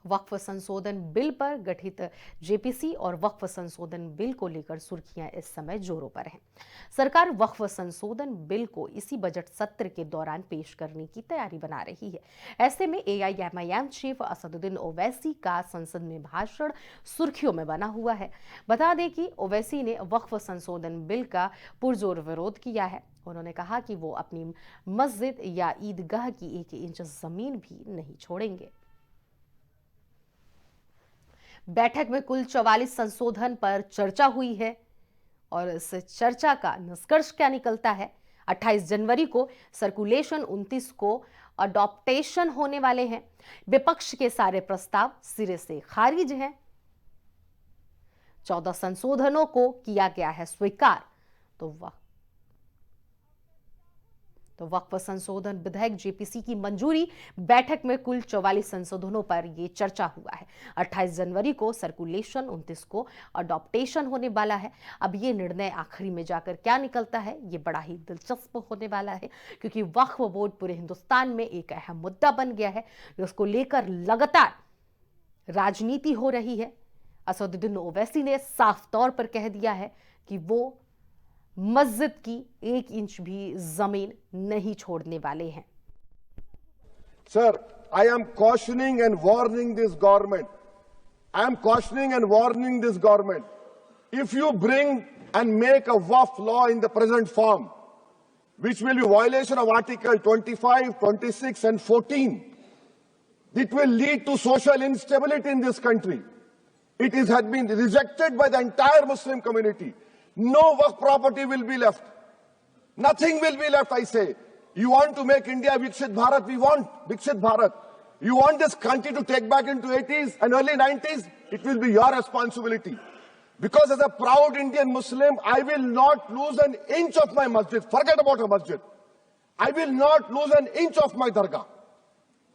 वक्फ संशोधन बिल पर गठित जेपीसी और वक्फ संशोधन बिल को लेकर सुर्खियां इस समय जोरों पर हैं। सरकार वक्फ संशोधन बिल को इसी बजट सत्र के दौरान पेश करने की तैयारी बना रही है। ऐसे में एआईएमआईएम चीफ असदुद्दीन ओवैसी का संसद में भाषण सुर्खियों में बना हुआ है। बता दें कि ओवैसी ने वक्फ संशोधन बिल का पुरजोर विरोध किया है। उन्होंने कहा कि वो अपनी मस्जिद या ईदगाह की 1 इंच जमीन भी नहीं छोड़ेंगे। बैठक में कुल 44 संशोधन पर चर्चा हुई है और इस चर्चा का निष्कर्ष क्या निकलता है। 28 जनवरी को सर्कुलेशन, 29 को अडॉप्टेशन होने वाले हैं। विपक्ष के सारे प्रस्ताव सिरे से खारिज हैं। 14 संशोधनों को किया गया है स्वीकार। तो वक्फ संशोधन विधेयक जेपीसी की मंजूरी। बैठक में कुल 44 संशोधनों पर यह चर्चा हुआ है। 28 जनवरी को सर्कुलेशन, 29 को अडॉप्टेशन होने वाला है। अब ये निर्णय आखिरी में जाकर क्या निकलता है, ये बड़ा ही दिलचस्प होने वाला है, क्योंकि वक्फ बोर्ड पूरे हिंदुस्तान में एक अहम मुद्दा बन गया है। उसको लेकर लगातार राजनीति हो रही है। असदुद्दीन ओवैसी ने साफ तौर पर कह दिया है कि वो मस्जिद की 1 इंच भी जमीन नहीं छोड़ने वाले हैं। Sir, I am cautioning and warning this government. I am cautioning and warning this government. If you bring and make a Waqf law in the present form, which will be violation of Article 25, 26 and 14, it will lead to social instability in this country. It has been rejected by the entire Muslim community. No Waqf property will be left. Nothing will be left, I say. You want to make India Viksit Bharat? We want Viksit Bharat. You want this country to take back into 80s and early 90s? It will be your responsibility. Because as a proud Indian Muslim, I will not lose an inch of my masjid. Forget about a masjid. I will not lose an inch of my dargah.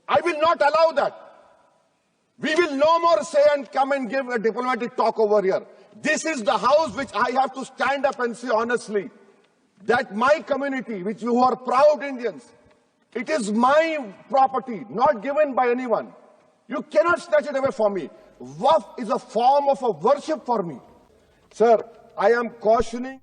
I will not allow that. We will no more say and come and give a diplomatic talk over here. This is the house which I have to stand up and say honestly that my community, which you are proud Indians, it is my property, not given by anyone. You cannot snatch it away from me. Waqf is a form of a worship for me. Sir, I am cautioning.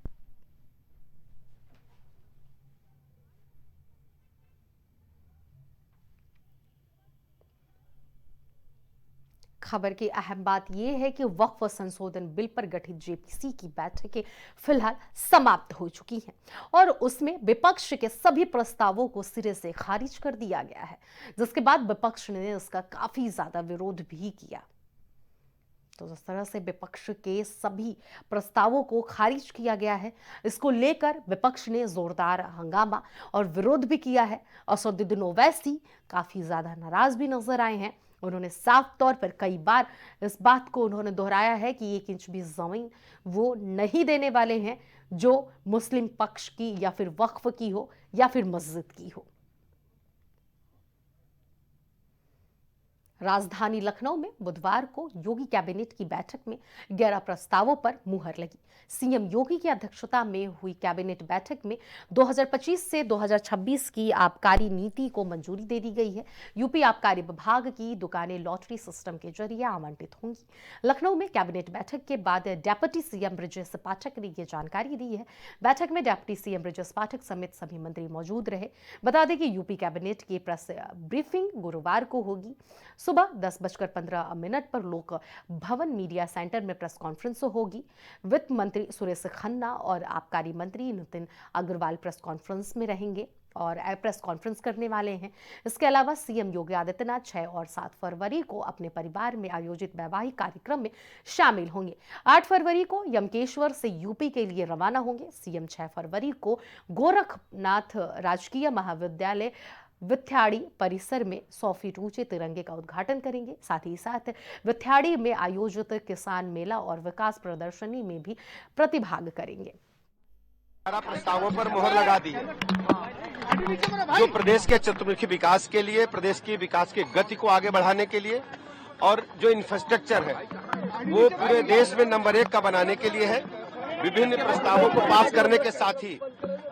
खबर की अहम बात यह है कि वक्फ संशोधन bill पर गठित जेपीसी की बैठकें फिलहाल समाप्त हो चुकी हैं और उसमें विपक्ष के सभी प्रस्तावों को सिरे से खारिज कर दिया गया है, जिसके बाद विपक्ष ने इसका काफी ज्यादा विरोध भी किया। तो जिस तरह से विपक्ष के सभी प्रस्तावों को खारिज किया गया है, इसको लेकर विपक्ष ने जोरदार हंगामा और विरोध भी किया है। असदुद्दीन ओवैसी काफी ज्यादा नाराज भी नजर आए हैं। उन्होंने साफ तौर पर कई बार इस बात को उन्होंने दोहराया है कि 1 इंच भी जमीन वो नहीं देने वाले हैं जो मुस्लिम पक्ष की या फिर वक्फ की हो या फिर मस्जिद की हो। राजधानी लखनऊ में बुधवार को योगी कैबिनेट की बैठक में 11 प्रस्तावों पर मुहर लगी। सीएम योगी की अध्यक्षता में हुई कैबिनेट बैठक में 2025 से 2026 की आबकारी नीति को मंजूरी दे दी गई है। यूपी आबकारी विभाग की दुकानें लॉटरी सिस्टम के जरिए आवंटित होंगी। लखनऊ में कैबिनेट बैठक के बाद डिप्टी सीएम ब्रजेश पाठक ने यह जानकारी दी है। बैठक में डिप्टी सीएम ब्रजेश पाठक समेत सभी मंत्री मौजूद रहे। बता दें कि यूपी कैबिनेट की प्रेस ब्रीफिंग गुरुवार को होगी। सुबह 10:15 पर लोक भवन मीडिया सेंटर में प्रेस कॉन्फ्रेंस होगी। वित्त मंत्री सुरेश खन्ना और आबकारी मंत्री नितिन अग्रवाल प्रेस कॉन्फ्रेंस में रहेंगे और प्रेस कॉन्फ्रेंस करने वाले हैं। इसके अलावा सीएम योगी आदित्यनाथ 6 और 7 फरवरी को अपने परिवार में आयोजित वैवाहिक कार्यक्रम में शामिल होंगे। 8 फरवरी को यमकेश्वर से यूपी के लिए रवाना होंगे। सीएम 6 फरवरी को गोरखनाथ राजकीय महाविद्यालय विथ्याड़ी परिसर में 100 फीट ऊंचे तिरंगे का उद्घाटन करेंगे। साथ ही साथ विथ्याड़ी में आयोजित किसान मेला और विकास प्रदर्शनी में भी प्रतिभाग करेंगे। प्रस्तावों पर मोहर लगा दी है जो प्रदेश के चतुर्मुखी विकास के लिए, प्रदेश की विकास की गति को आगे बढ़ाने के लिए और जो इंफ्रास्ट्रक्चर है वो पूरे देश में नंबर 1 का बनाने के लिए है। विभिन्न प्रस्तावों को पास करने के साथ ही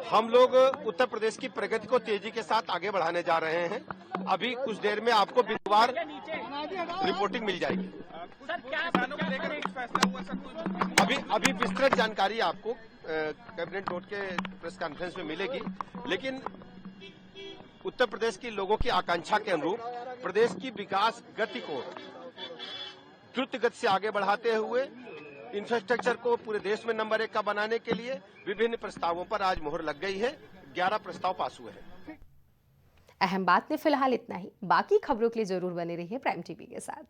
हम लोग उत्तर प्रदेश की प्रगति को तेजी के साथ आगे बढ़ाने जा रहे हैं। अभी कुछ देर में आपको विधिवार रिपोर्टिंग मिल जाएगी। अभी विस्तृत जानकारी आपको कैबिनेट नोट के प्रेस कॉन्फ्रेंस में मिलेगी, लेकिन उत्तर प्रदेश के लोगों की आकांक्षा के अनुरूप प्रदेश की विकास गति को द्रुत गति से आगे बढ़ाते हुए इंफ्रास्ट्रक्चर को पूरे देश में नंबर 1 का बनाने के लिए विभिन्न प्रस्तावों पर आज मोहर लग गई है। 11 प्रस्ताव पास हुए हैं। अहम बात में फिलहाल इतना ही। बाकी खबरों के लिए जरूर बने रहिए प्राइम टीवी के साथ।